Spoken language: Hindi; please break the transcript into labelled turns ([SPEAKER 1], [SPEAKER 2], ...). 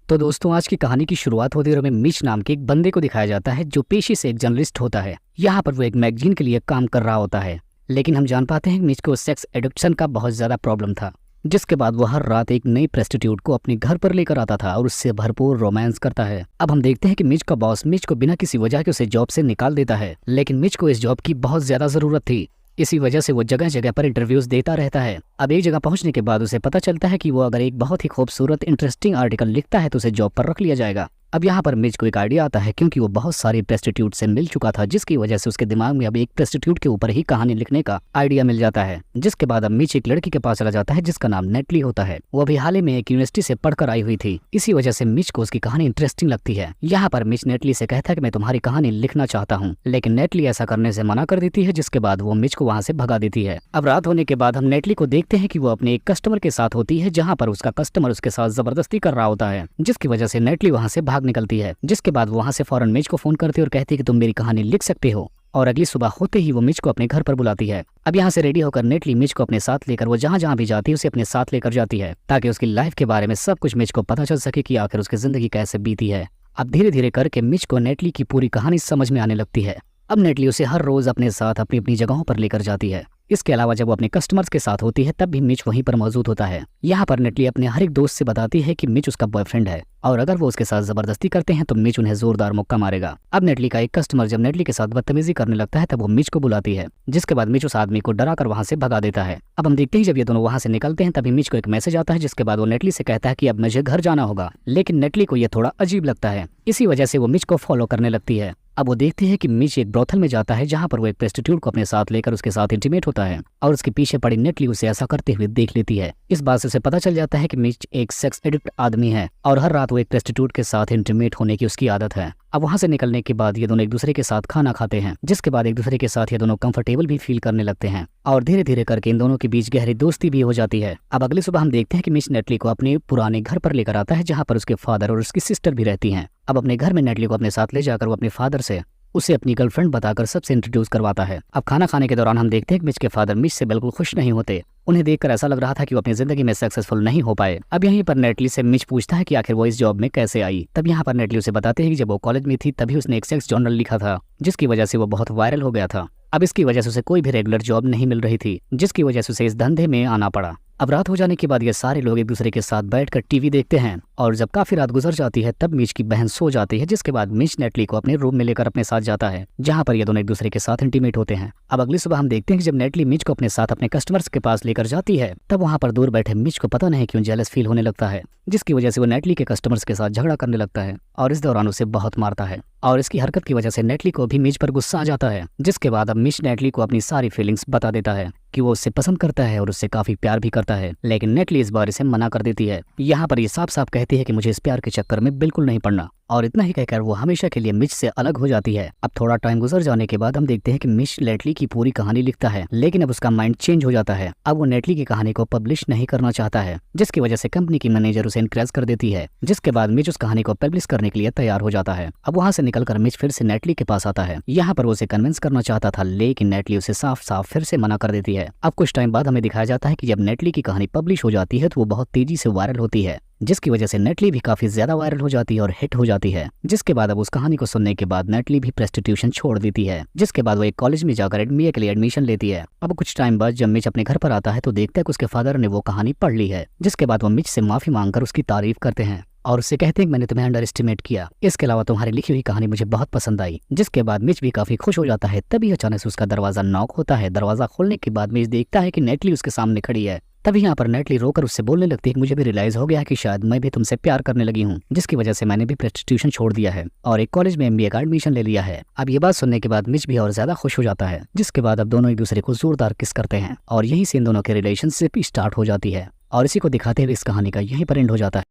[SPEAKER 1] तो दोस्तों, आज की कहानी की शुरुआत होती है और हमें मिच नाम के एक बंदे को दिखाया जाता है जो पेशे से एक जर्नलिस्ट होता है। यहाँ पर वो एक मैगजीन के लिए काम कर रहा होता है, लेकिन हम जान पाते हैं कि मिच को सेक्स एडिक्शन का बहुत ज्यादा प्रॉब्लम था। जिसके बाद वो हर रात एक नई प्रेस्टिट्यूट को अपने घर पर लेकर आता था और उससे भरपूर रोमांस करता है। अब हम देखते हैं कि मिच का बॉस मिच को बिना किसी वजह के उसे जॉब से निकाल देता है, लेकिन मिच को इस जॉब की बहुत ज्यादा जरूरत थी। इसी वजह से वो जगह जगह पर इंटरव्यूज देता रहता है। अब एक जगह पहुंचने के बाद उसे पता चलता है कि वो अगर एक बहुत ही खूबसूरत इंटरेस्टिंग आर्टिकल लिखता है तो उसे जॉब पर रख लिया जाएगा। अब यहाँ पर मिच को एक आइडिया आता है, क्योंकि वो बहुत सारी प्रेस्टिट्यूट से मिल चुका था, जिसकी वजह से उसके दिमाग में अब एक प्रेस्टिट्यूट के ऊपर ही कहानी लिखने का आइडिया मिल जाता है। जिसके बाद अब मिच एक लड़की के पास चला जाता है जिसका नाम नेटली होता है। वो अभी हाल ही में एक यूनिवर्सिटी से पढ़कर आई हुई थी। इसी वजह से मिच को उसकी कहानी इंटरेस्टिंग लगती है। यहाँ पर मिच नेटली से कहता है कि मैं तुम्हारी कहानी लिखना चाहता हूँ, लेकिन नेटली ऐसा करने से मना कर देती है, जिसके बाद वो मिच को वहाँ से भगा देती है। अब रात होने के बाद हम नेटली को देखते हैं कि वो अपने एक कस्टमर के साथ होती है, जहाँ पर उसका कस्टमर उसके साथ जबरदस्ती कर रहा होता है, जिसकी वजह से नेटली वहाँ से भाग निकलती है। जिसके बाद वो वहाँ से फौरन मिच को फोन करती है और कहती है कि तुम मेरी कहानी लिख सकते हो। और अगली सुबह होते ही वो मिच को अपने घर पर बुलाती है। अब यहाँ से रेडी होकर नेटली मिच को अपने साथ लेकर वो जहाँ जहाँ भी जाती है उसे अपने साथ लेकर जाती है, ताकि उसकी लाइफ के बारे में सब कुछ मिच को पता चल सके कि आखिर उसकी जिंदगी कैसे बीती है। अब धीरे धीरे करके मिच को नेटली की पूरी कहानी समझ में आने लगती है। अब नेटली उसे हर रोज अपने साथ अपनी अपनी जगहों पर लेकर जाती है। इसके अलावा जब वो अपने कस्टमर्स के साथ होती है तब भी मिच वहीं पर मौजूद होता है। यहाँ पर नेटली अपने हर एक दोस्त से बताती है कि मिच उसका बॉयफ्रेंड है और अगर वो उसके साथ जबरदस्ती करते हैं तो मिच उन्हें जोरदार मुक्का मारेगा। अब नेटली का एक कस्टमर जब नेटली के साथ बदतमीजी करने लगता है तब वो मिच को बुलाती है, जिसके बाद मिच उस आदमी को डरा कर वहाँ से भगा देता है। अब हम देखते हैं जब ये दोनों वहाँ से निकलते हैं तभी मिच को एक मैसेज आता है, जिसके बाद वो नेटली से कहता है कि अब मुझे घर जाना होगा, लेकिन नेटली को यह थोड़ा अजीब लगता है। इसी वजह से वो मिच को फॉलो करने लगती है। अब वो देखती है कि मिच एक ब्रोथल में जाता है, जहाँ पर वो एक प्रेस्टिट्यूट को अपने साथ लेकर उसके साथ इंटीमेट होता है और उसके पीछे पड़ी नेटली उसे ऐसा करते हुए देख लेती है। इस बात से उसे पता चल जाता है कि मिच एक सेक्स एडिक्ट आदमी है और हर रात वो एक प्रेस्टिट्यूट के साथ इंटीमेट होने की उसकी आदत है। अब वहाँ से निकलने के बाद ये दोनों एक दूसरे के साथ खाना खाते हैं, जिसके बाद एक दूसरे के साथ ये दोनों कंफर्टेबल भी फील करने लगते हैं और धीरे धीरे करके इन दोनों के बीच गहरी दोस्ती भी हो जाती है। अब अगली सुबह हम देखते हैं कि मिच नेटली को अपने पुराने घर पर लेकर आता है, जहाँ पर उसके फादर और उसकी सिस्टर भी रहती हैं। अब अपने घर में नेटली को अपने साथ ले जाकर वो अपने फादर से उसे अपनी गर्लफ्रेंड बताकर सबसे इंट्रोड्यूस करवाता है। अब खाना खाने के दौरान हम देखते हैं कि मिच के फादर मिच से बिल्कुल खुश नहीं होते। उन्हें देखकर ऐसा लग रहा था कि वो अपनी जिंदगी में सक्सेसफुल नहीं हो पाए। अब यहीं पर नेटली से मिच पूछता है कि आखिर वो इस जॉब में कैसे आई। तब यहाँ पर नेटली उसे बताते हैं कि जब वो कॉलेज में थी तभी उसने एक सेक्स जर्नल लिखा था, जिसकी वजह से वो बहुत वायरल हो गया था। अब इसकी वजह से उसे कोई भी रेगुलर जॉब नहीं मिल रही थी, जिसकी वजह से उसे इस धंधे में आना पड़ा। अब रात हो जाने के बाद ये सारे लोग एक दूसरे के साथ बैठकर टीवी देखते हैं और जब काफी रात गुजर जाती है तब मिच की बहन सो जाती है, जिसके बाद मिच नेटली को अपने रूम में लेकर अपने साथ जाता है, जहाँ पर ये दोनों एक दूसरे के साथ इंटीमेट होते हैं। अब अगली सुबह हम देखते हैं कि जब नेटली मिच को अपने साथ अपने कस्टमर्स के पास लेकर जाती है तब वहाँ पर दूर बैठे मिच को पता नहीं क्यों जेलस फील होने लगता है, जिसकी वजह से वो नेटली के कस्टमर्स के साथ झगड़ा करने लगता है और इस दौरान उसे बहुत मारता है। और इसकी हरकत की वजह से नेटली को भी मिच पर गुस्सा आ जाता है, जिसके बाद अब मिच नेटली को अपनी सारी फीलिंग्स बता देता है कि वो उससे पसंद करता है और उससे काफी प्यार भी करता है, लेकिन नेटली इस बारे से मना कर देती है। यहाँ पर ये साफ साफ कहती है कि मुझे इस प्यार के चक्कर में बिल्कुल नहीं पड़ना, और इतना ही कहकर वो हमेशा के लिए मिच से अलग हो जाती है। अब थोड़ा टाइम गुजर जाने के बाद हम देखते हैं कि मिच नेटली की पूरी कहानी लिखता है, लेकिन अब उसका माइंड चेंज हो जाता है। अब वो नेटली की कहानी को पब्लिश नहीं करना चाहता है, जिसकी वजह से कंपनी की मैनेजर उसे इनकरेज कर देती है, जिसके बाद मिच उस कहानी को पब्लिश करने के लिए तैयार हो जाता है। अब वहाँ से निकलकर मिच फिर से नेटली के पास आता है। यहाँ पर वो उसे कन्विंस करना चाहता था, लेकिन नेटली उसे साफ साफ फिर से मना कर देती है। अब कुछ टाइम बाद हमें दिखाया जाता है कि जब नेटली की कहानी पब्लिश हो जाती है तो वो बहुत तेजी से वायरल होती है, जिसकी वजह से नेटली भी काफी ज्यादा वायरल हो जाती है और हिट हो जाती है। जिसके बाद अब उस कहानी को सुनने के बाद नेटली भी प्रेस्टिट्यूशन छोड़ देती है, जिसके बाद वो एक कॉलेज में जाकर एडमिया के लिए एडमिशन लेती है। अब कुछ टाइम बाद जब मिच अपने घर पर आता है तो देखता है कि उसके फादर ने वो कहानी पढ़ ली है, जिसके बाद वो मिच से माफी मांगकर उसकी तारीफ करते हैं और उससे कहते हैं कि मैंने तुम्हें अंडर एस्टिमेट किया, इसके अलावा तुम्हारी लिखी हुई कहानी मुझे बहुत पसंद आई। जिसके बाद मिच भी काफी खुश हो जाता है। तभी अचानक से उसका दरवाजा नॉक होता है। दरवाजा खोलने के बाद मिच देखता है कि नेटली उसके सामने खड़ी है। तभी यहाँ पर नेटली रोकर उससे बोलने लगती है कि मुझे भी रियलाइज हो गया है कि शायद मैं भी तुमसे प्यार करने लगी हूँ, जिसकी वजह से मैंने भी प्रेस्टिट्यूशन छोड़ दिया है और एक कॉलेज में एमबीए का एडमिशन ले लिया है। अब ये बात सुनने के बाद मिच भी और ज्यादा खुश हो जाता है, जिसके बाद अब दोनों एक दूसरे को जोरदार किस करते हैं और यहीं से इन दोनों के रिलेशनशिप स्टार्ट हो जाती है और इसी को दिखाते हुए इस कहानी का यहीं पर एंड हो जाता है।